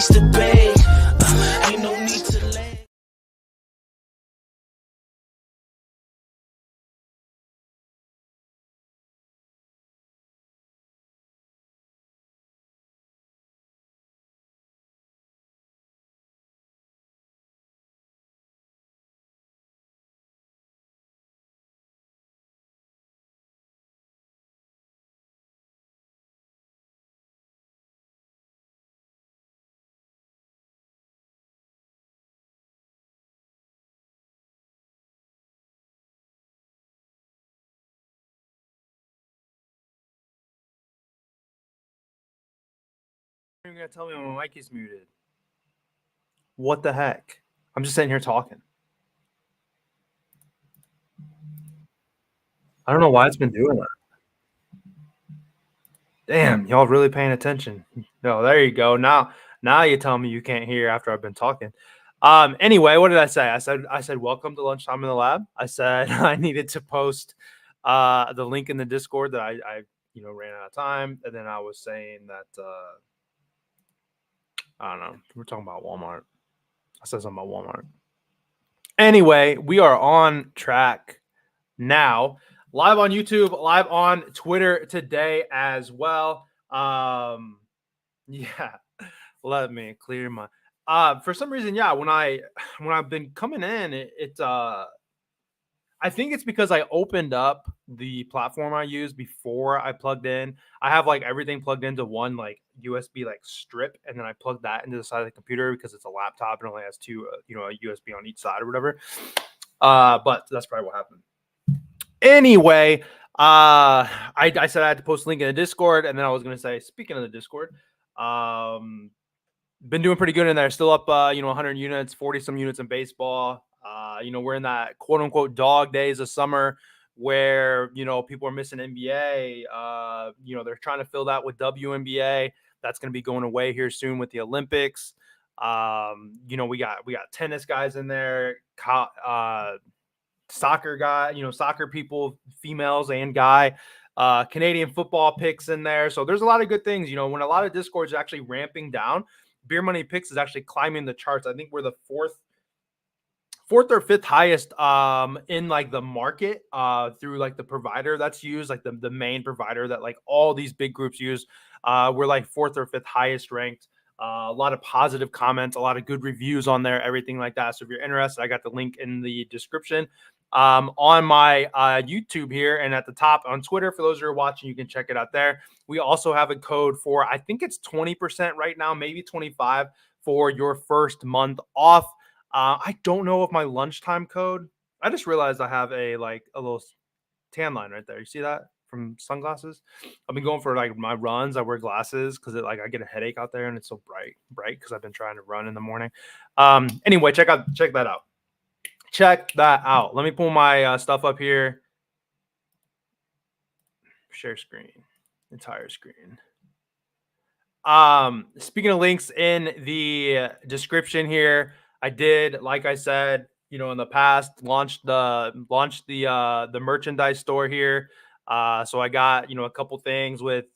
place to beg. Ain't no need to lag. You're gonna tell me my mic is muted. What the heck? I'm just sitting here talking. I don't know why it's been doing that. Damn, y'all really paying attention. No, there you go. Now you tell me you can't hear after I've been talking. Anyway, what did I say? I said welcome to Lunchtime in the Lab. I said I needed to post the link in the Discord that I ran out of time, and then I was saying that I don't know. We're talking about Walmart. I said something about Walmart. Anyway, we are on track now. Live on YouTube, live on Twitter today as well. Yeah, let me clear my. For some reason, yeah, when I've been coming in, I think it's because I opened up the platform I use before I plugged in. I have like everything plugged into one like USB like strip, and then I plug that into the side of the computer because it's a laptop and only has two, a USB on each side or whatever. But that's probably what happened. Anyway, I said I had to post a link in the Discord, and then I was gonna say, speaking of the Discord, been doing pretty good in there. Still up, 100 units, 40 some units in baseball. We're in that quote unquote dog days of summer where people are missing NBA. They're trying to fill that with WNBA. That's going to be going away here soon with the Olympics. We got tennis guys in there, soccer guy, soccer people, females and guy. Canadian football picks in there. So there's a lot of good things. When a lot of Discords are actually ramping down, Beer Money Picks is actually climbing the charts. I think we're the fourth or fifth highest in like the market through like the provider that's used, like the main provider that like all these big groups use. We're like fourth or fifth highest ranked. A lot of positive comments, a lot of good reviews on there, everything like that. So if you're interested, I got the link in the description on my YouTube here, and at the top on Twitter. For those who are watching, you can check it out there. We also have a code for, I think it's 20% right now, maybe 25 for your first month off. I don't know if my lunchtime code. I just realized I have a little tan line right there. You see that from sunglasses? I've been going for like my runs. I wear glasses because I get a headache out there and it's so bright because I've been trying to run in the morning. Anyway, check that out. Check that out. Let me pull my stuff up here. Share screen, entire screen. Speaking of links in the description here, I did, like I said, in the past, launched the merchandise store here. So I got, a couple things with,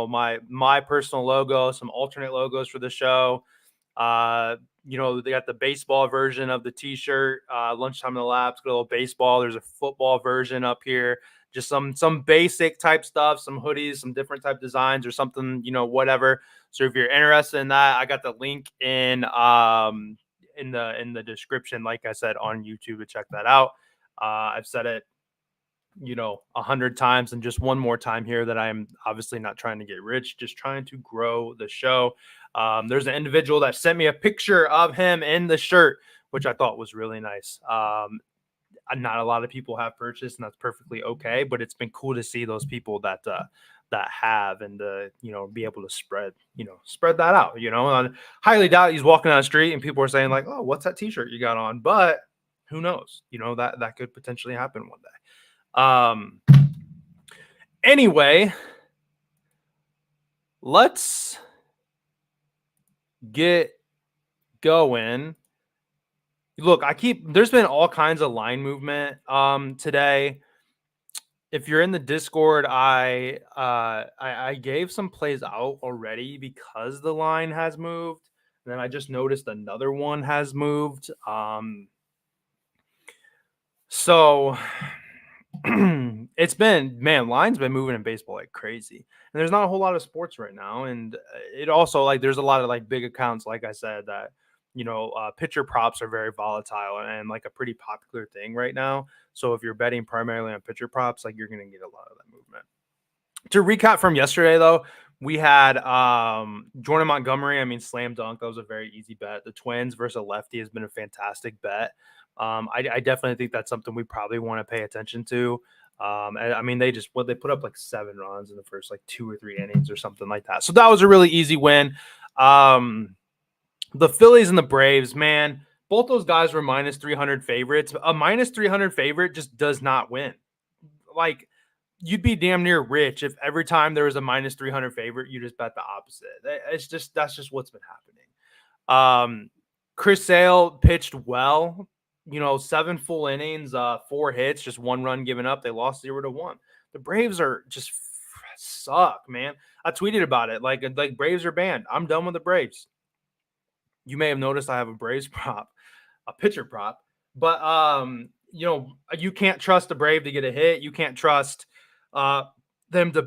my personal logo, some alternate logos for the show. They got the baseball version of the t-shirt, Lunchtime in the Labs, got a little baseball. There's a football version up here. Just some basic type stuff, some hoodies, some different type designs or something, whatever. So if you're interested in that, I got the link in the description, like I said, on YouTube, to check that out. I've said it 100 times, and just one more time here that I'm obviously not trying to get rich, just trying to grow the show. There's an individual that sent me a picture of him in the shirt, which I thought was really nice. Not a lot of people have purchased, and that's perfectly okay, but it's been cool to see those people that have, and be able to spread that out. I highly doubt he's walking down the street and people are saying like, oh, what's that t-shirt you got on? But who knows? That could potentially happen one day. Anyway, let's get going. Look, there's been all kinds of line movement today. If you're in the Discord, I gave some plays out already because the line has moved. And then I just noticed another one has moved. So it's been, man, lines been moving in baseball like crazy. And there's not a whole lot of sports right now. And it also, like, there's a lot of like big accounts, like I said, that, pitcher props are very volatile and like a pretty popular thing right now. So if you're betting primarily on pitcher props, like, you're going to get a lot of that movement. To recap from yesterday, though, we had Jordan Montgomery. I mean, slam dunk. That was a very easy bet. The Twins versus a lefty has been a fantastic bet. I definitely think that's something we probably want to pay attention to. I mean, they put up like 7 runs in the first like 2 or 3 innings or something like that. So that was a really easy win. The Phillies and the Braves, man, both those guys were minus 300 favorites. A minus 300 favorite just does not win. Like, you'd be damn near rich if every time there was a minus 300 favorite, you just bet the opposite. That's just what's been happening. Chris Sale pitched well, 7 full innings, 4 hits, just 1 run given up. They lost 0-1. The Braves are just suck, man. I tweeted about it. Like Braves are banned. I'm done with the Braves. You may have noticed I have a Braves prop, a pitcher prop, but you can't trust the Brave to get a hit. You can't trust them to,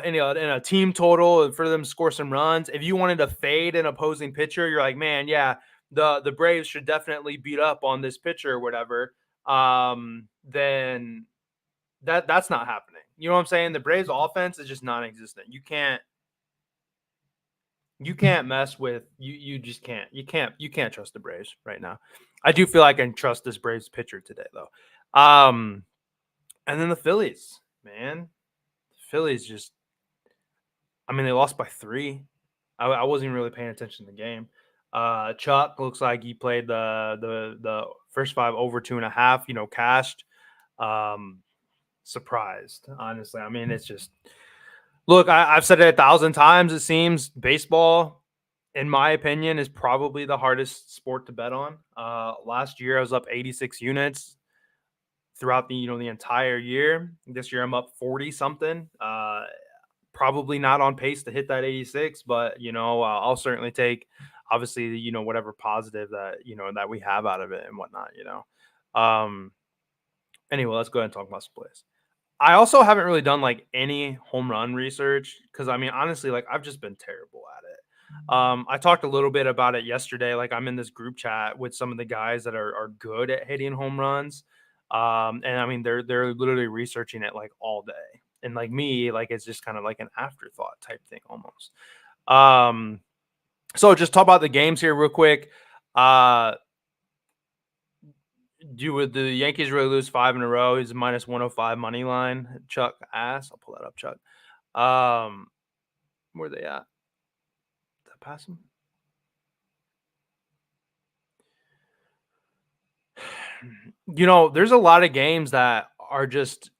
in a team total for them to score some runs. If you wanted to fade an opposing pitcher, you're like, man, yeah, the Braves should definitely beat up on this pitcher or whatever. Then that's not happening. You know what I'm saying? The Braves offense is just non-existent. You can't mess with you just can't. You can't trust the Braves right now. I do feel like I can trust this Braves pitcher today, though. And then the Phillies, man. Phillies just, I mean, they lost by 3. I wasn't even really paying attention to the game. Chuck looks like he played the first 5 over 2.5, cashed. Surprised, honestly. I mean, it's just, look, I've said it 1,000 times. It seems baseball, in my opinion, is probably the hardest sport to bet on. Last year I was up 86 units throughout the entire year. This year I'm up 40 something. Probably not on pace to hit that 86, but I'll certainly take, obviously, whatever positive that that we have out of it and whatnot. Anyway, let's go ahead and talk about some plays. I also haven't really done like any home run research because, I mean, honestly, like, I've just been terrible at it. I talked a little bit about it yesterday. Like, I'm in this group chat with some of the guys that are good at hitting home runs. And I mean, they're literally researching it like all day. And like me, like, it's just kind of like an afterthought type thing almost. So just talk about the games here real quick. Would the Yankees really lose 5 in a row? He's a minus 105 money line. Chuck ass. I'll pull that up, Chuck. Where are they at? Did I pass him? There's a lot of games that are just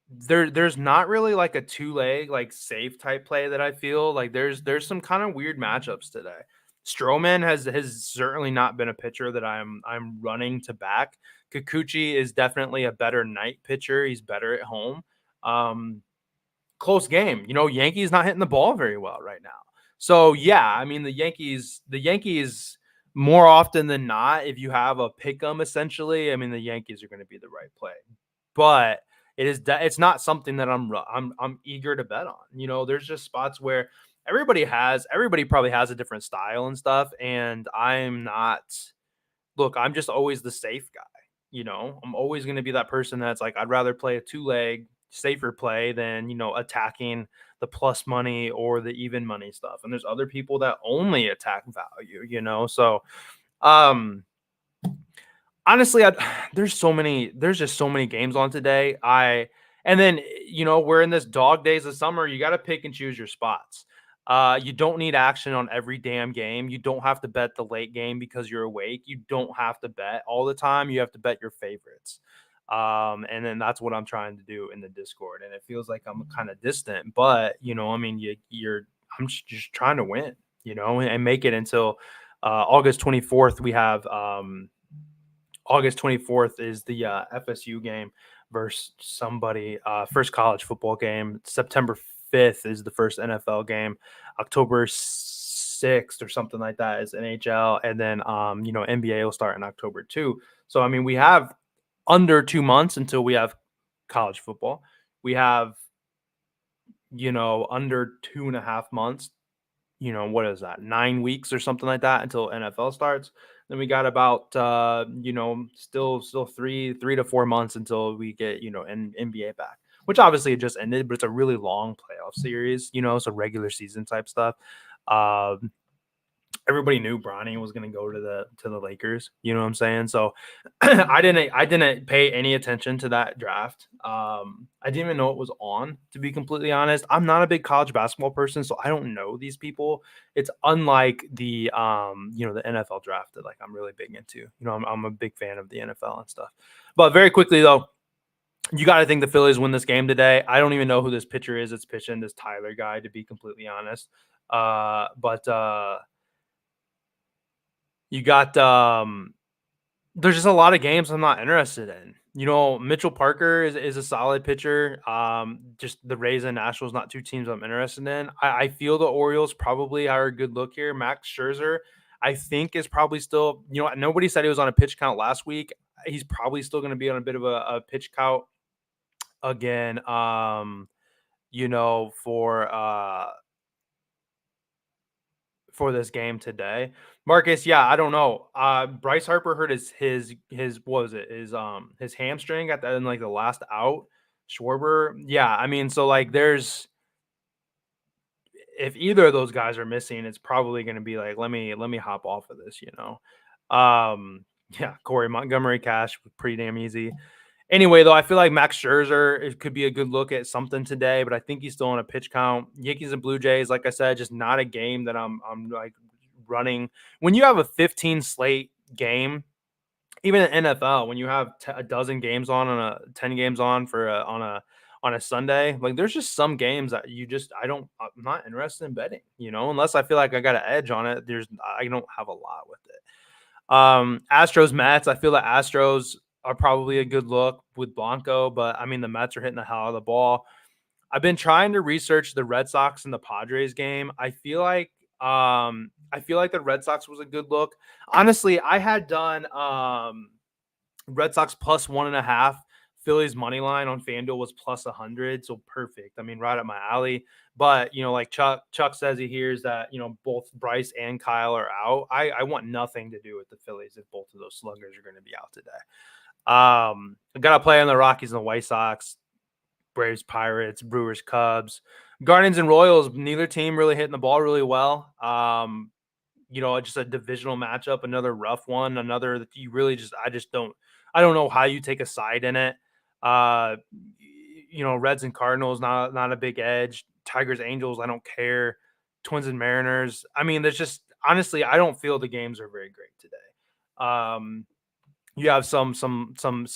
there's not really like a 2-leg like safe type play that I feel like there's some kind of weird matchups today. Stroman has certainly not been a pitcher that I'm running to back. Kikuchi is definitely a better night pitcher. He's better at home. Close game. Yankees not hitting the ball very well right now. So yeah, I mean, the Yankees more often than not, if you have a pick 'em, essentially, I mean, the Yankees are going to be the right play. But it's not something that I'm eager to bet on. There's just spots where everybody probably has a different style and stuff, and I'm just always the safe guy. I'm always going to be that person that's like, I'd rather play a 2-leg safer play than attacking the plus money or the even money stuff. And there's other people that only attack value. So honestly, there's just so many games on today. And then we're in this dog days of summer. You got to pick and choose your spots. You don't need action on every damn game. You don't have to bet the late game because you're awake. You don't have to bet all the time. You have to bet your favorites. And then that's what I'm trying to do in the Discord. And it feels like I'm kind of distant, but I mean, I'm just trying to win, and make it until August 24th. We have August 24th is the FSU game versus somebody, first college football game. September 5th is the first NFL game. October 6th or something like that is NHL, and then NBA will start in October too. So I mean, we have under 2 months until we have college football. We have under 2.5 months, what is that, 9 weeks or something like that until NFL starts. Then we got about still three to 4 months until we get NBA back, which obviously it just ended, but it's a really long playoff series. It's a regular season type stuff. Um, Everybody knew Bronny was going to go to the Lakers. You know what I'm saying? So I didn't pay any attention to that draft. I didn't even know it was on. To be completely honest, I'm not a big college basketball person, so I don't know these people. It's unlike the NFL draft that like I'm really big into. I'm a big fan of the NFL and stuff. But very quickly though, you got to think the Phillies win this game today. I don't even know who this pitcher is. It's pitching, this Tyler guy, to be completely honest. But you got there's just a lot of games I'm not interested in. Mitchell Parker is a solid pitcher. Just the Rays and Nationals, not two teams I'm interested in. I feel the Orioles probably are a good look here. Max Scherzer, I think, is probably still, nobody said he was on a pitch count last week. He's probably still going to be on a bit of a pitch count again, for this game today. Marcus, yeah, I don't know. Bryce Harper hurt his what was it? His hamstring at the in like the last out. Schwarber, yeah. I mean, so like if either of those guys are missing, it's probably going to be like let me hop off of this. Yeah, Corey Montgomery Cash, pretty damn easy. Anyway, though, I feel like Max Scherzer, it could be a good look at something today, but I think he's still on a pitch count. Yankees and Blue Jays, like I said, just not a game that I'm like running. When you have a 15 slate game, even in NFL, when you have a dozen games on a 10 games on for on a Sunday, like there's just some games that I'm not interested in betting, unless I feel like I got an edge on it. I don't have a lot with it. Astros Mets. I feel the Astros are probably a good look with Blanco, but I mean the Mets are hitting the hell out of the ball. I've been trying to research the Red Sox and the Padres game. I feel like the Red Sox was a good look. Honestly, I had done Red Sox plus 1.5. Phillies money line on FanDuel was plus 100, so perfect. I mean, right up my alley. But like Chuck says, he hears that both Bryce and Kyle are out. I want nothing to do with the Phillies if both of those sluggers are going to be out today. I got to play on the Rockies and the White Sox, Braves, Pirates, Brewers, Cubs, Guardians, and Royals. Neither team really hitting the ball really well. Just a divisional matchup, another rough one, another that you really I don't know how you take a side in it. Uh, Reds and Cardinals, not a big edge. Tigers, Angels, I don't care. Twins and Mariners. I mean, there's just honestly, I don't feel the games are very great today. You have some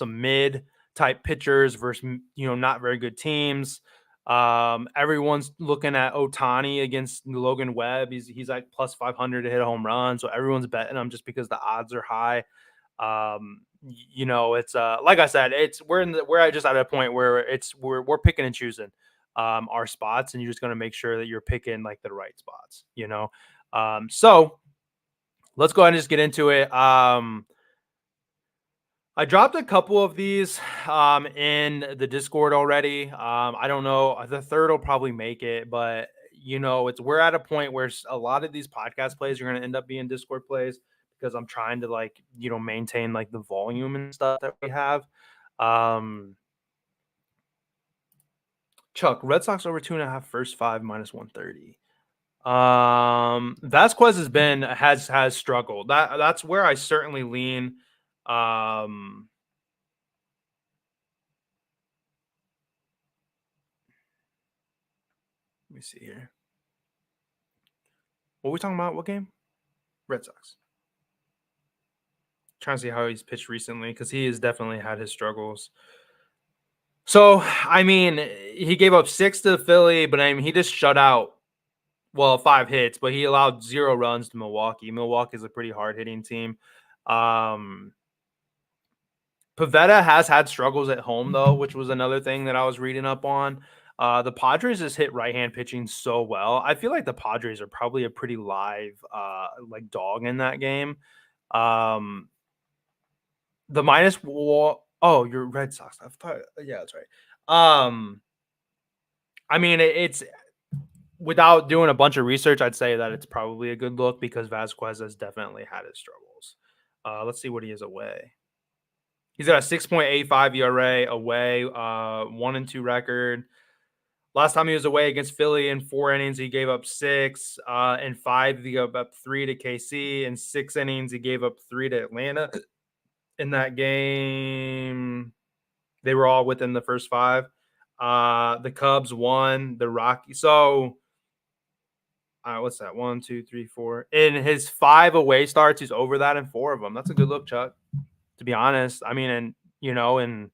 mid type pitchers versus not very good teams. Everyone's looking at Otani against Logan Webb. He's like plus 500 to hit a home run, so everyone's betting him just because the odds are high. It's like I said, we're just at a point where we're picking and choosing our spots, and you're just gonna make sure that you're picking like the right spots. So let's go ahead and just get into it. I dropped a couple of these in the Discord already. I don't know. The third will probably make it, but we're at a point where a lot of these podcast plays are going to end up being Discord plays because I'm trying to maintain like the volume and stuff that we have. Chuck, Red Sox over 2.5, first 5 minus 130. Vasquez has struggled. That's where I certainly lean. Let me see here. What are we talking about? What game? Red Sox. Trying to see how he's pitched recently because he has definitely had his struggles. So, I mean, he gave up 6 to Philly, but I mean, he just shut out, 5 hits, but he allowed 0 runs to Milwaukee. Milwaukee is a pretty hard-hitting team. Pavetta has had struggles at home, though, which was another thing that I was reading up on. The Padres just hit right-hand pitching so well. I feel like the Padres are probably a pretty live, like dog in that game. Um, the minus oh, you're Red Sox. I thought, yeah, that's right. I mean, it's without doing a bunch of research, I'd say that it's probably a good look because Vasquez has definitely had his struggles. Let's see what he is away. He's got a 6.85 ERA away, 1-2 record. Last time he was away against Philly in 4 innings, he gave up 6. In 5, he gave up 3 to KC. In 6 innings, he gave up 3 to Atlanta. In that game, they were all within the first 5. The Cubs won. The Rockies. So, what's that? 1, 2, 3, 4. In his 5 away starts, he's over that in 4 of them. That's a good look, Chuck. To be honest, I mean, and in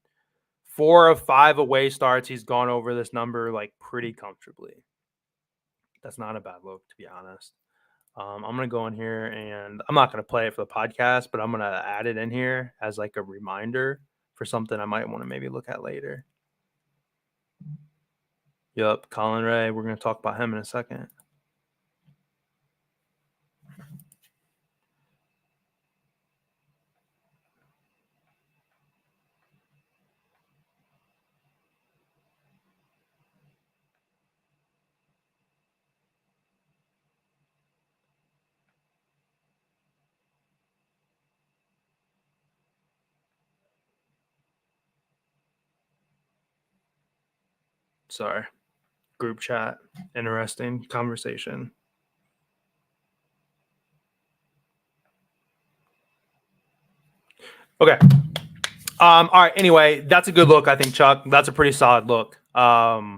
4 of 5 away starts, he's gone over this number like pretty comfortably. That's not a bad look, to be honest. I'm gonna go in here and I'm not gonna play it for the podcast, but I'm gonna add it in here as like a reminder for something I might want to maybe look at later. Yup, Colin Ray. We're gonna talk about him in a second. Sorry. Group chat. Interesting conversation. Okay. All right. Anyway, that's a good look, I think, Chuck. That's a pretty solid look. 4 out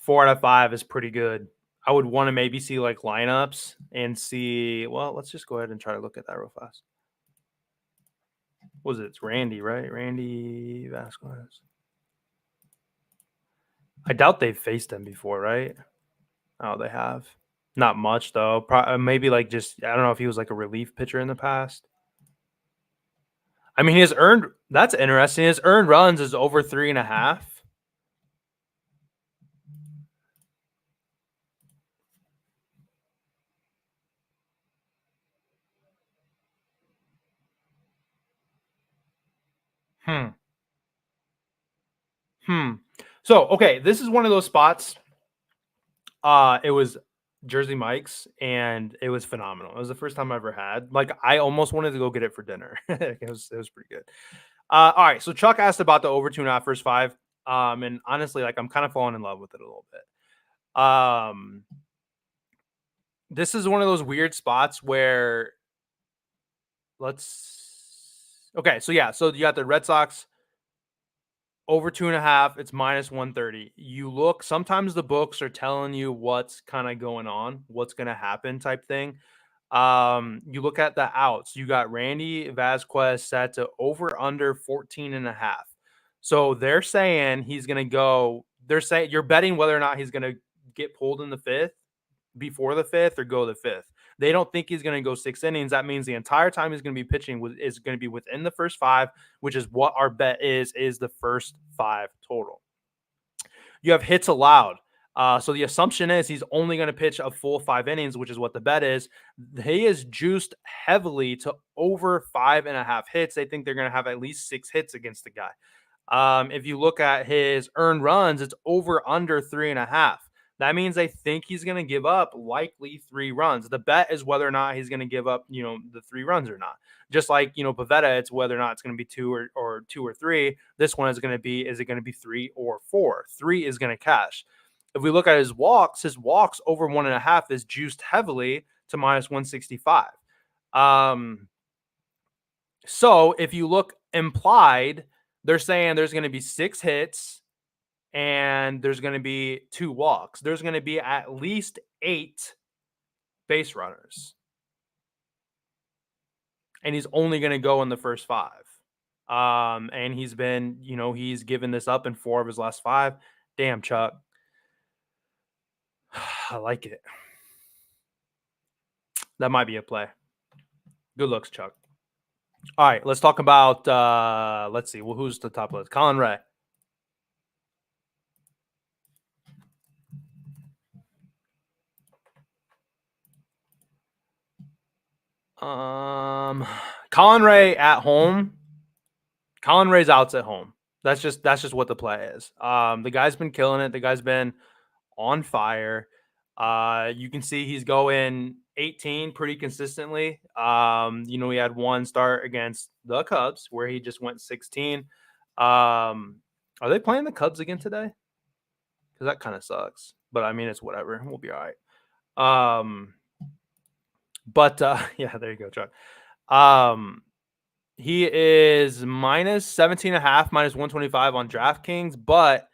of 5 is pretty good. I would want to maybe see like lineups and see. Well, let's just go ahead and try to look at that real fast. What was it? It's Randy, right? Randy Vasquez. I doubt they've faced him before, right? Oh, they have. Not much though. Maybe like just I don't know if he was like a relief pitcher in the past. I mean, his earned. That's interesting. His earned runs is over 3.5. So okay, this is one of those spots. It was Jersey Mike's, and it was phenomenal. It was the first time I ever had. Like, I almost wanted to go get it for dinner. it was pretty good. All right, so Chuck asked about the over 2.5 first 5. And honestly, like I'm kind of falling in love with it a little bit. This is one of those weird spots where okay, so yeah, so you got the Red Sox over 2.5, it's minus 130. You look, sometimes the books are telling you what's kind of going on, what's going to happen type thing. You look at the outs. You got Randy Vasquez set to over under 14.5. So they're saying he's going to go. They're saying you're betting whether or not he's going to get pulled in the 5th, before the 5th, or go the 5th. They don't think he's going to go 6 innings. That means the entire time he's going to be pitching is going to be within the first 5, which is what our bet is the first 5 total. You have hits allowed. So the assumption is he's only going to pitch a full 5 innings, which is what the bet is. He is juiced heavily to over 5.5 hits. They think they're going to have at least 6 hits against the guy. If you look at his earned runs, it's over under 3.5. That means they think he's going to give up likely 3 runs. The bet is whether or not he's going to give up, the 3 runs or not. Just like, Pavetta, it's whether or not it's going to be 2 or 2 or 3. This one is going to be, is it going to be 3 or 4? 3 is going to cash. If we look at his walks over 1.5 is juiced heavily to minus 165. So if you look implied, they're saying there's going to be 6 hits and there's going to be 2 walks. There's going to be at least 8 base runners. And he's only going to go in the first 5. And he's been, he's given this up in 4 of his last 5. Damn, Chuck. I like it. That might be a play. Good looks, Chuck. All right, let's talk about, let's see. Well, who's the top list? Colin Ray. Colin Ray at home. Colin Ray's outs at home. That's just what the play is. The guy's been killing it. The guy's been on fire. You can see he's going 18 pretty consistently. He had one start against the Cubs where he just went 16. Are they playing the Cubs again today? Because that kind of sucks. But I mean, it's whatever. We'll be all right. But yeah, there you go, Chuck. He is minus 17 and a half, minus 125 on DraftKings, but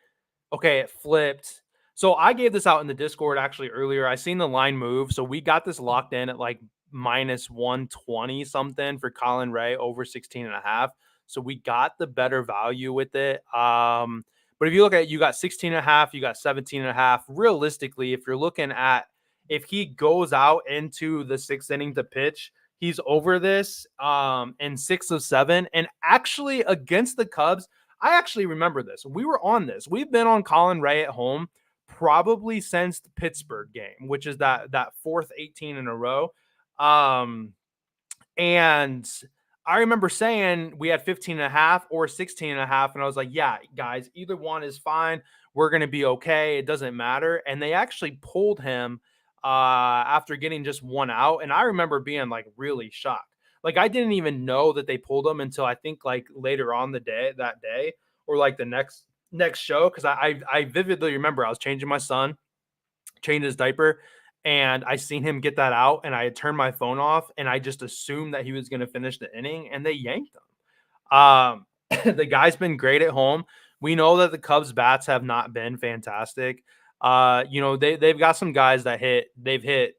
okay, it flipped. So I gave this out in the Discord actually earlier. I seen the line move. So we got this locked in at like minus 120 something for Colin Ray over 16 and a half. So we got the better value with it. But if you look at it, you got 16 and a half, you got 17 and a half. Realistically, if you're looking at if he goes out into the sixth inning to pitch, he's over this in 6 of 7. And actually against the Cubs, I actually remember this. We were on this. We've been on Colin Ray at home probably since the Pittsburgh game, which is that fourth 18 in a row. And I remember saying we had 15 and a half or 16 and a half. And I was like, yeah, guys, either one is fine. We're going to be okay. It doesn't matter. And they actually pulled him after getting just one out. And I remember being like really shocked. Like I didn't even know that they pulled him until I think like later on that day or like the next show. Cause I vividly remember I was changing my son, changing his diaper, and I seen him get that out and I had turned my phone off and I just assumed that he was going to finish the inning and they yanked him. The guy's been great at home. We know that the Cubs bats have not been fantastic. They've got some guys that they've hit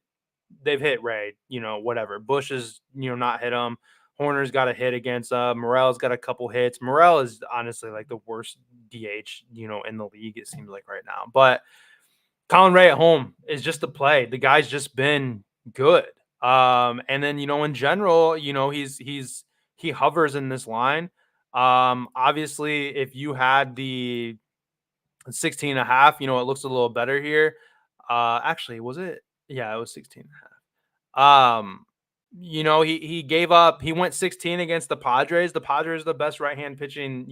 Ray, whatever. Bush is, not hit him. Horner's got a hit against Morel's got a couple hits. Morel is honestly like the worst DH, in the league, it seems like right now. But Colin Ray at home is just a play. The guy's just been good. And then, in general, he hovers in this line. Obviously, if you had the 16 and a half, it looks a little better here. Actually, was it? Yeah, it was 16 and a half. He gave up, he went 16 against the Padres. The Padres are the best right-hand pitching,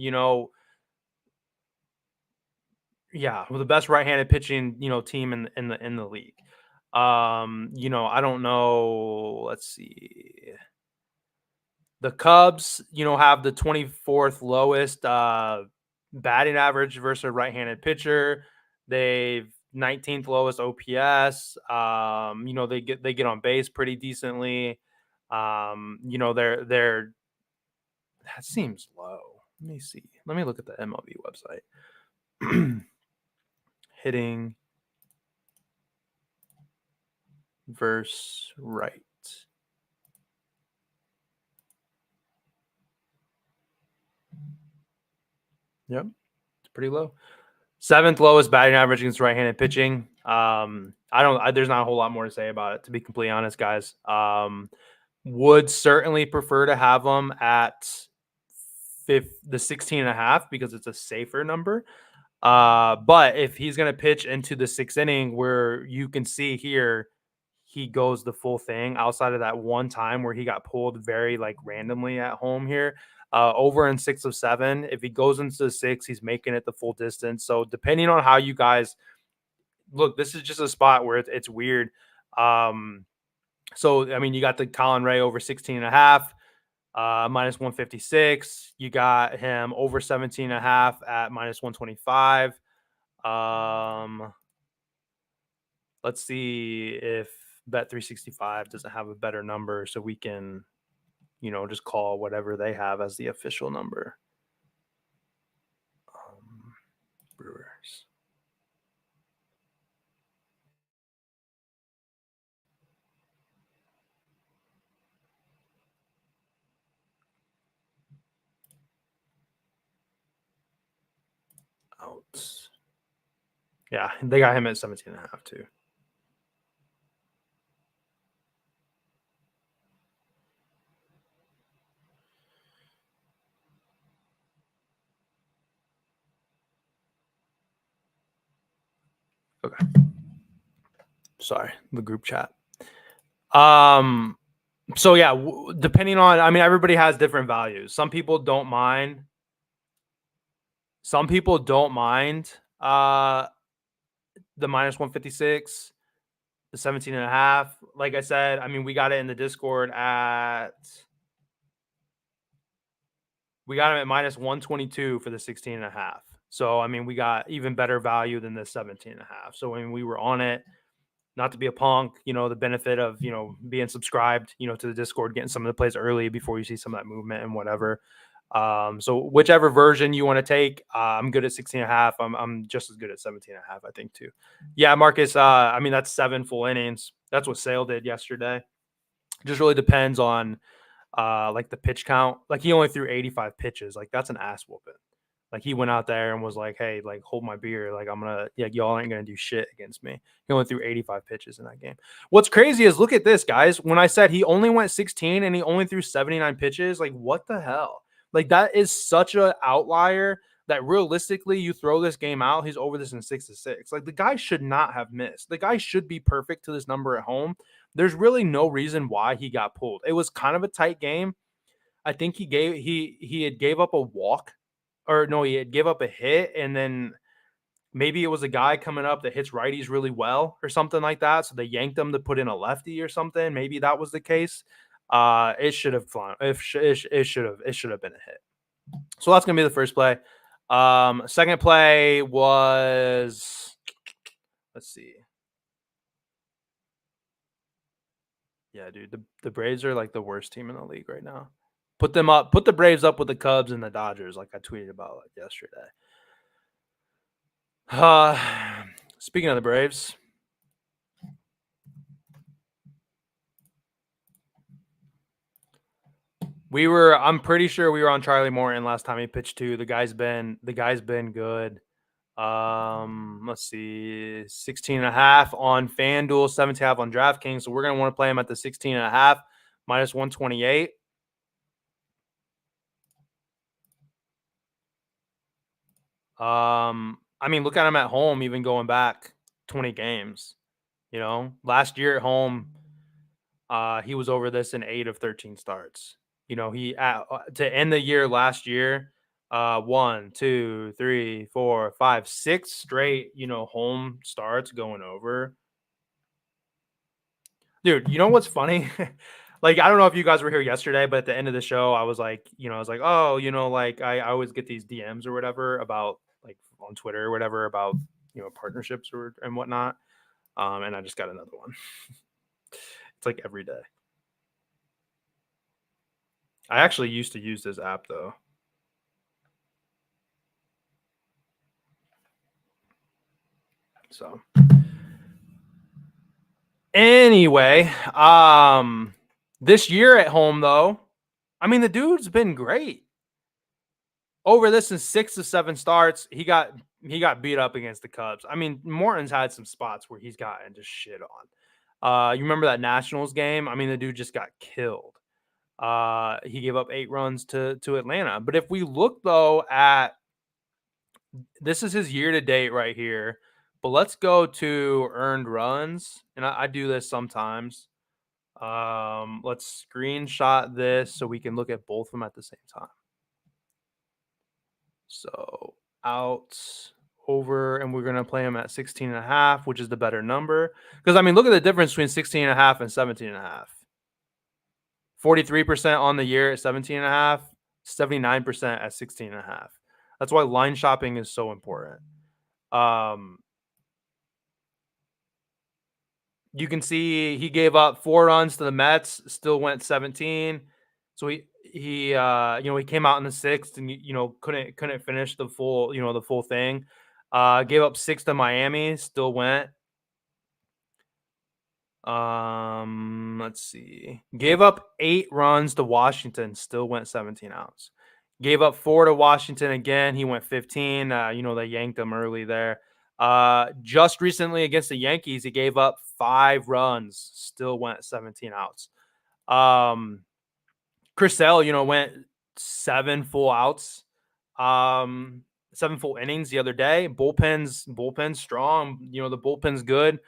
yeah, well, the best right-handed pitching, team in the league. I don't know. Let's see. The Cubs, have the 24th lowest batting average versus a right-handed pitcher. They've 19th lowest OPS. They get on base pretty decently. They're that seems low. Let me see. Let me look at the MLB website. Hitting versus right. Yep, it's pretty low. 7th lowest batting average against right-handed pitching. There's not a whole lot more to say about it, to be completely honest, guys. Would certainly prefer to have them at the 16 and a half because it's a safer number. But if he's going to pitch into the 6th inning where you can see here, he goes the full thing outside of that one time where he got pulled very like randomly at home here. Over in 6 of 7. If he goes into the 6, he's making it the full distance. So depending on how you guys look, this is just a spot where it's weird. So I mean, you got the Colin Ray over 16 and a half, minus 156. You got him over 17 and a half at minus 125. Let's see if Bet365 doesn't have a better number so we can, just call whatever they have as the official number. Brewers. Outs. Yeah, they got him at 17 and a half too. Okay. Sorry, the group chat. So yeah, depending on, I mean, everybody has different values. Some people don't mind. Some people don't mind the minus 156, the 17 and a half. Like I said, I mean, we got it in the Discord at minus 122 for the 16 and a half. So, I mean, we got even better value than the 17 and a half. So when we were on it, not to be a punk, the benefit of, being subscribed, to the Discord, getting some of the plays early before you see some of that movement and whatever. So whichever version you want to take, I'm good at 16 and a half. I'm just as good at 17 and a half, I think, too. Yeah, Marcus, I mean, that's 7 full innings. That's what Sale did yesterday. Just really depends on like the pitch count. Like he only threw 85 pitches. Like that's an ass whooping. Like he went out there and was like, "Hey, like hold my beer. Like y'all ain't gonna do shit against me." He only threw 85 pitches in that game. What's crazy is look at this, guys. When I said he only went 16 and he only threw 79 pitches, like what the hell? Like that is such an outlier that realistically you throw this game out, he's over this in 6-6. Like the guy should not have missed. The guy should be perfect to this number at home. There's really no reason why he got pulled. It was kind of a tight game. I think he had gave up a walk, or no, he had gave up a hit, and then maybe it was a guy coming up that hits righties really well or something like that. So they yanked him to put in a lefty or something. Maybe that was the case. It should have flown. It should have been a hit. So that's gonna be the first play. Second play was, let's see. Yeah, dude, the Braves are like the worst team in the league right now. Put the Braves up with the Cubs and the Dodgers, like I tweeted about like yesterday. Speaking of the Braves, I'm pretty sure we were on Charlie Morton last time he pitched too. The guy's been good. Let's see, 16 and a half on FanDuel, 17 and a half on DraftKings. So we're going to want to play him at the 16 and a half, minus 128. I mean, look at him at home, even going back 20 games. Last year at home, he was over this in 8 of 13 starts. He to end the year last year, 1, 2, 3, 4, 5, 6 straight, home starts going over. Dude, you know what's funny? Like, I don't know if you guys were here yesterday, but at the end of the show, I was like, oh, like I always get these DMs or whatever about like on Twitter or whatever about, partnerships and whatnot. And I just got another one. It's like every day. I actually used to use this app though. So anyway, this year at home though, I mean the dude's been great. Over this in 6 to 7 starts, he got beat up against the Cubs. I mean, Morton's had some spots where he's gotten just shit on. You remember that Nationals game? I mean, the dude just got killed. He gave up 8 runs to Atlanta. But if we look though at, this is his year to date right here. But let's go to earned runs, and I do this sometimes. Let's screenshot this so we can look at both of them at the same time. So out, over, and we're going to play him at 16 and a half, which is the better number. Because, I mean, look at the difference between 16 and a half and 17 and a half. 43% on the year at 17 and a half, 79% at 16 and a half. That's why line shopping is so important. You can see he gave up 4 runs to the Mets, still went 17. So he came out in the 6th and couldn't finish the full thing. Gave up 6 to Miami, still went. Let's see. Gave up 8 runs to Washington, still went 17 outs. Gave up 4 to Washington again, he went 15. They yanked him early there. Just recently against the Yankees, he gave up 5 runs, still went 17 outs. Chris Sale, went 7 full outs, 7 full innings the other day. Bullpen's strong. The bullpen's good.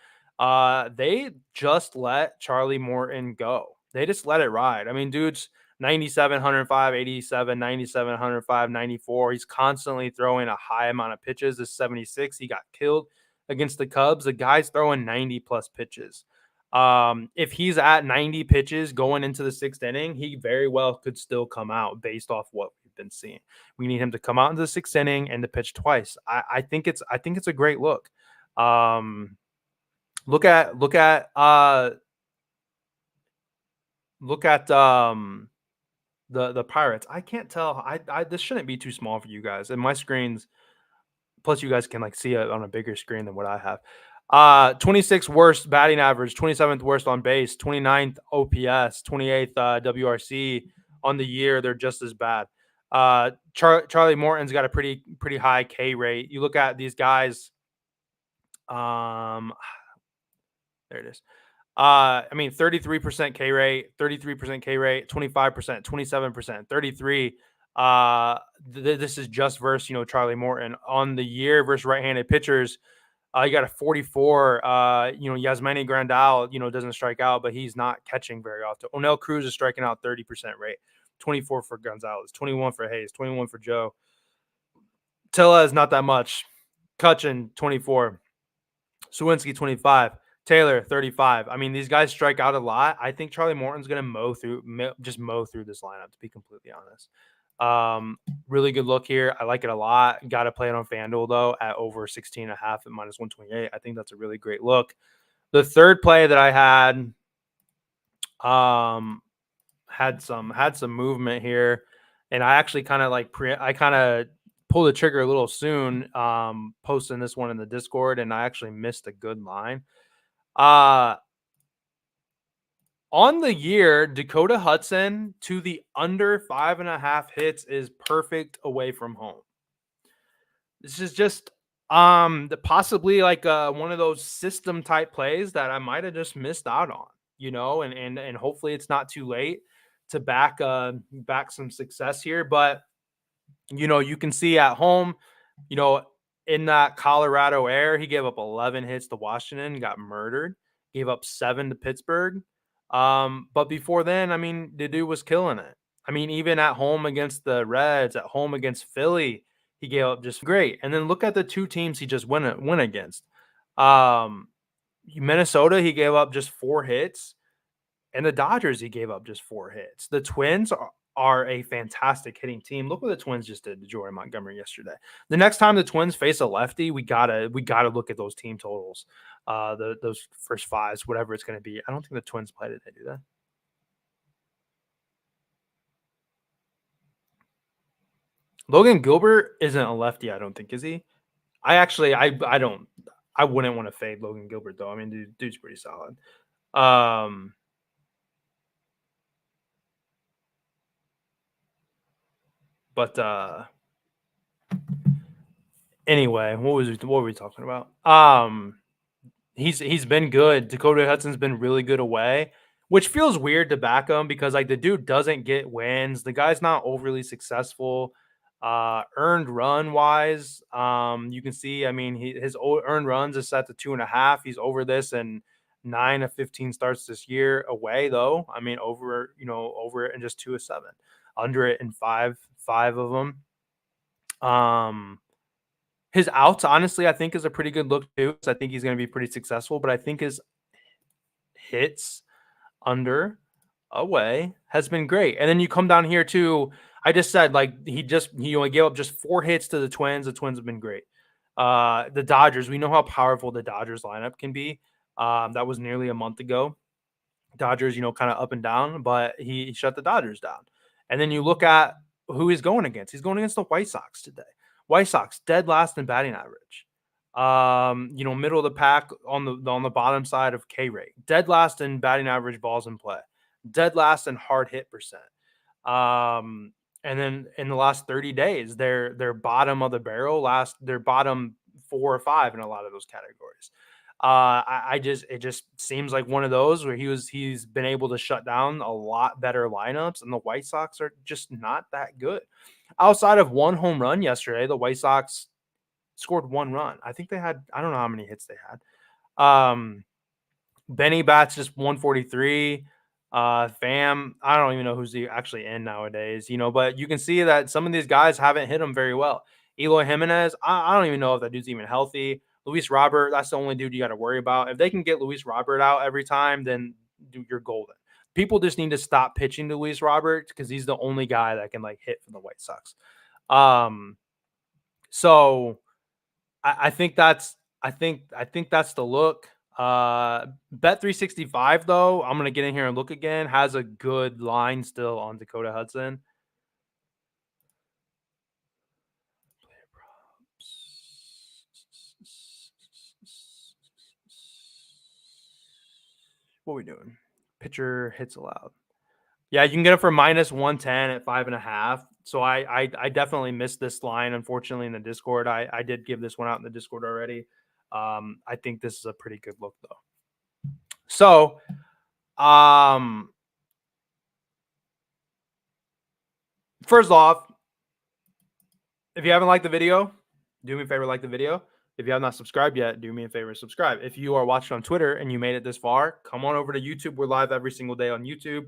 They just let Charlie Morton go. They just let it ride. I mean, dude's 97, 105, 87, 97, 105, 94. He's constantly throwing a high amount of pitches. This 76, he got killed against the Cubs. The guy's throwing 90 plus pitches. If he's at 90 pitches going into the sixth inning, he very well could still come out based off what we've been seeing. We need him to come out into the sixth inning and to pitch twice. I think it's a great look. Um, look at look at the Pirates. I can't tell. I this shouldn't be too small for you guys. And my screens, plus you guys can like see it on a bigger screen than what I have. 26th worst batting average, 27th worst on base, 29th OPS, 28th WRC on the year. They're just as bad. Charlie Morton's got a pretty high K rate. You look at these guys. Um, there it is. I mean, 33% K rate, 33% K rate, 25%, 27%, 33. This is just versus, Charlie Morton on the year versus right-handed pitchers. You got a 44. Yasmani Grandal, doesn't strike out, but he's not catching very often. Onel Cruz is striking out 30% rate, 24 for Gonzalez, 21 for Hayes, 21 for Joe. Tella is not that much. Cutchin, 24. Sawinski, 25. Taylor, 35. I mean, these guys strike out a lot. I think Charlie Morton's going to mow through this lineup, to be completely honest. Really good look here. I like it a lot. Got to play it on FanDuel, though, at over 16.5 at minus 128. I think that's a really great look. The third play that I had some movement here, and I actually kind of pulled the trigger a little soon, posting this one in the Discord, and I actually missed a good line. On the year, Dakota Hudson to the under 5.5 hits is perfect away from home. This is just possibly like one of those system type plays that I might have just missed out on, and hopefully it's not too late to back some success here. But you can see at home, in that Colorado air, he gave up 11 hits to Washington, got murdered, gave up 7 to Pittsburgh. But before then, I mean, the dude was killing it. I mean, even at home against the Reds, at home against Philly, he gave up just great. And then look at the two teams he just went against. Minnesota, he gave up just 4 hits. And the Dodgers, he gave up just 4 hits. The Twins are a fantastic hitting team. Look what the Twins just did to Jordan Montgomery yesterday. The next time the Twins face a lefty, we gotta look at those team totals, those first fives, whatever it's going to be. I don't think the Twins play today, do they? Logan Gilbert isn't a lefty, I don't think, is he? I wouldn't want to fade Logan Gilbert though. I mean, dude's pretty solid. But anyway, what were we talking about? He's been good. Dakota Hudson's been really good away, which feels weird to back him because like the dude doesn't get wins. The guy's not overly successful. Earned run wise, you can see. I mean, his earned runs is set to 2.5. He's over this in 9 of 15 starts this year away though. I mean, over it in just 2 of 7, under it in five of them. His outs, honestly, I think is a pretty good look too. So I think he's going to be pretty successful, but I think his hits under away has been great. And then you come down here too. I just said like he only gave up just 4 hits to the Twins. The Twins have been great. The Dodgers, we know how powerful the Dodgers lineup can be. That was nearly a month ago. Dodgers, kind of up and down, but he shut the Dodgers down. And then you look at who he's going against. He's going against the White Sox today. White Sox dead last in batting average. Middle of the pack on the bottom side of K rate. Dead last in batting average, balls in play. Dead last in hard hit percent. And then in the last 30 days, they're bottom of the barrel. They're bottom 4 or 5 in a lot of those categories. It just seems like one of those where he's been able to shut down a lot better lineups, and the White Sox are just not that good. Outside of 1 home run yesterday, the White Sox scored 1 run. I think I don't know how many hits they had. Benny bats just 143. Fam, I don't even know who's actually in nowadays, but you can see that some of these guys haven't hit them very well. Eloy Jimenez, I don't even know if that dude's even healthy. Luis Robert, that's the only dude you got to worry about. If they can get Luis Robert out every time, then dude, you're golden. People just need to stop pitching to Luis Robert because he's the only guy that can like hit for the White Sox. Um, so I think I think that's the look. Bet 365 though, I'm gonna get in here and look again. Has a good line still on Dakota Hudson. What are we doing? Pitcher hits allowed. Yeah, you can get it for -110 at 5.5. So I definitely missed this line, unfortunately, in the Discord. I did give this one out in the Discord already. I think this is a pretty good look though. So first off, if you haven't liked the video, do me a favor, like the video. If you have not subscribed yet, do me a favor, subscribe. If you are watching on Twitter and you made it this far, come on over to YouTube. We're live every single day on YouTube.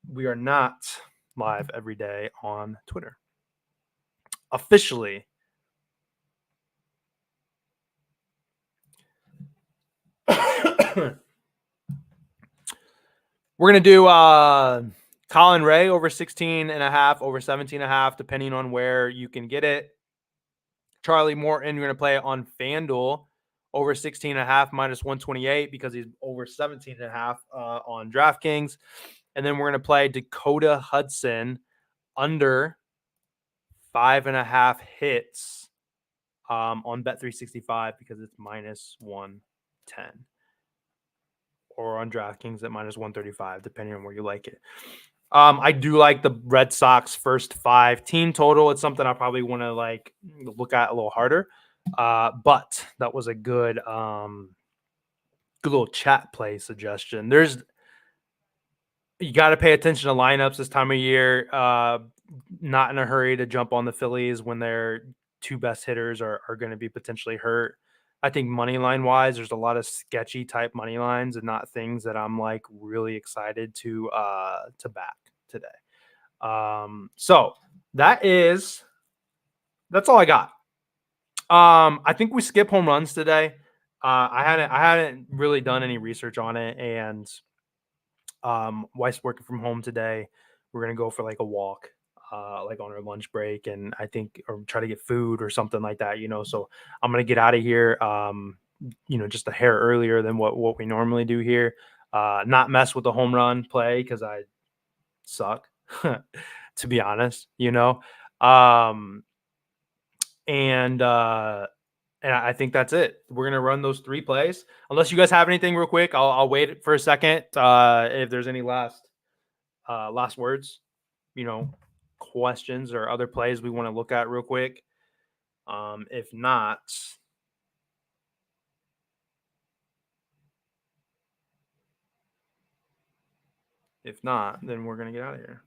We are not live every day on Twitter. Officially. We're going to do Colin Ray over 16.5, over 17.5, depending on where you can get it. Charlie Morton, you're going to play it on FanDuel over 16.5 -128 because he's over 17.5 on DraftKings. And then we're going to play Dakota Hudson under 5.5 hits on Bet365 because it's -110. Or on DraftKings at -135, depending on where you like it. I do like the Red Sox first 5 team total. It's something I probably want to like look at a little harder. But that was a good good little chat play suggestion. You got to pay attention to lineups this time of year. Not in a hurry to jump on the Phillies when their 2 best hitters are going to be potentially hurt. I think money line wise, there's a lot of sketchy type money lines and not things that I'm like really excited to back today. So that's all I got. I think we skip home runs today. I hadn't really done any research on it, and wife's working from home today. We're gonna go for like a walk, like on our lunch break, and I think or try to get food or something like that. So I'm gonna get out of here. Just a hair earlier than what we normally do here. Not mess with the home run play because I suck, to be honest. And I think that's it. We're gonna run those 3 plays. Unless you guys have anything real quick, I'll wait for a second. If there's any last words, questions or other plays we want to look at real quick. If not, then we're gonna get out of here.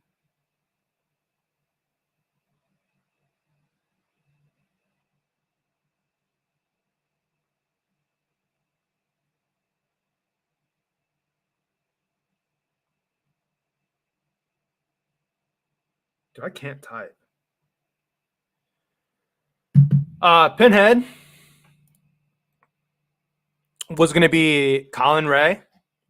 Dude, I can't type. Pinhead was going to be Colin Ray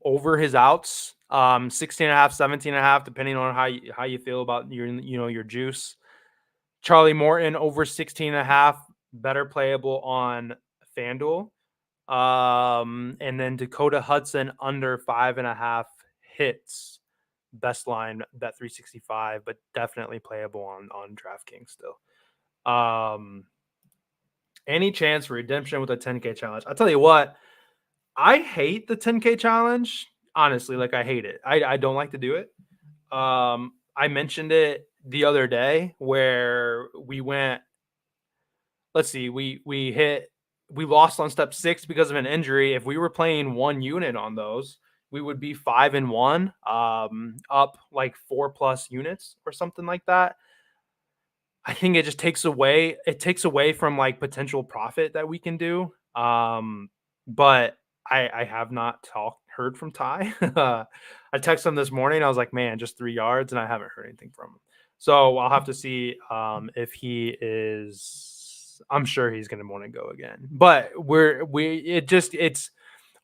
over his outs, 16.5, 17.5, depending on how you feel about your juice. Charlie Morton over 16.5, better playable on FanDuel. And then Dakota Hudson under 5.5 hits. Best line Bet 365, but definitely playable on DraftKings still. Any chance for redemption with a 10K challenge? I'll tell you what, I hate the 10K challenge. Honestly, like I hate it. I don't like to do it. I mentioned it the other day where we went. Let's see, we lost on step 6 because of an injury. If we were playing 1 unit on those, we would be 5-1, up like 4+ units or something like that. I think it just takes away from like potential profit that we can do. But I have not heard from Ty. I texted him this morning. I was like, man, just 3 yards, and I haven't heard anything from him. So I'll have to see if he is. I'm sure he's going to want to go again. But it's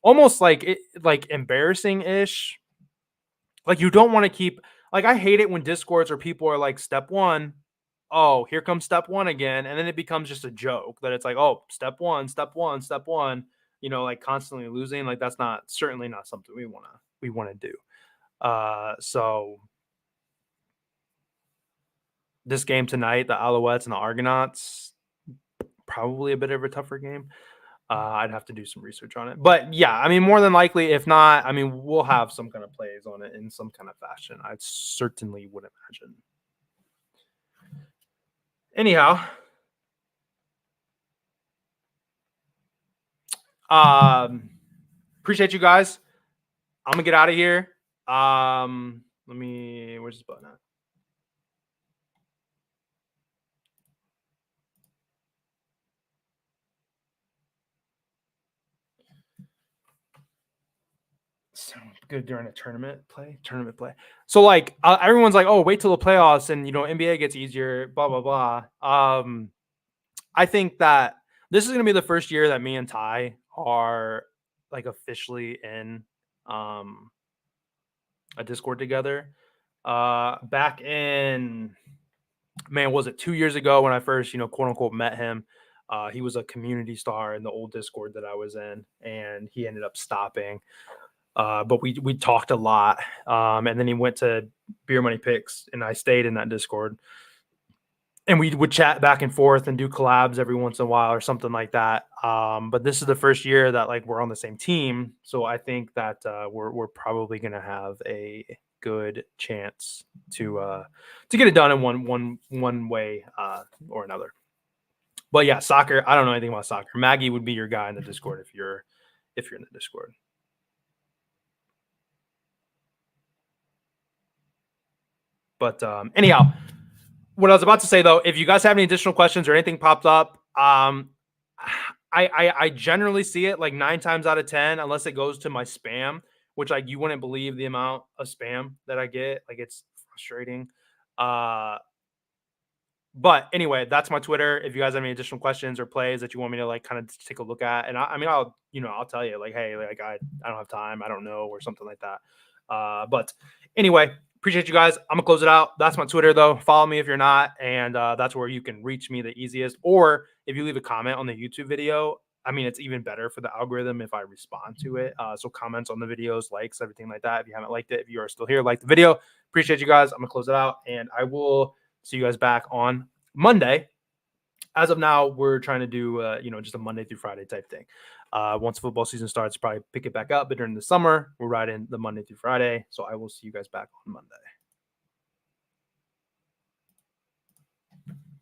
almost like embarrassing ish. Like you don't want to keep like I hate it when discords or people are like step one, oh, here comes step one again. And then it becomes just a joke that it's like, oh, step one, step one, step one, like constantly losing. Like that's not certainly not something we wanna do. So this game tonight, the Alouettes and the Argonauts, probably a bit of a tougher game. I'd have to do some research on it. But yeah, I mean, more than likely, if not, I mean, we'll have some kind of plays on it in some kind of fashion. I certainly would imagine. Anyhow, appreciate you guys. I'm gonna get out of here. Where's this button at? Sound good during a tournament play. So like everyone's like, oh, wait till the playoffs, and NBA gets easier. Blah blah blah. I think that this is gonna be the first year that me and Ty are like officially in a Discord together. Back in was it 2 years ago when I first, quote unquote, met him? He was a community star in the old Discord that I was in, and he ended up stopping. But we talked a lot, and then he went to Beer Money Picks, and I stayed in that Discord, and we would chat back and forth and do collabs every once in a while or something like that. But this is the first year that like we're on the same team, so I think that we're probably gonna have a good chance to get it done in one way or another. But yeah, soccer. I don't know anything about soccer. Maggie would be your guy in the Discord if you're in the Discord. But anyhow, what I was about to say though, if you guys have any additional questions or anything popped up, I generally see it like 9 times out of 10, unless it goes to my spam, which like you wouldn't believe the amount of spam that I get. Like it's frustrating. But anyway, that's my Twitter. If you guys have any additional questions or plays that you want me to like kind of take a look at, and I mean, I'll tell you like, hey, like I don't have time, I don't know, or something like that. But anyway, appreciate you guys. I'm gonna close it out. That's my Twitter though. Follow me if you're not, and that's where you can reach me the easiest. Or if you leave a comment on the YouTube video, I mean, it's even better for the algorithm if I respond to it. So comments on the videos, likes, everything like that. If you haven't liked it, if you are still here, like the video. Appreciate you guys. I'm gonna close it out, and I will see you guys back on Monday. As of now, we're trying to do, just a Monday through Friday type thing. Once football season starts, probably pick it back up. But during the summer, we're riding the Monday through Friday. So I will see you guys back on Monday.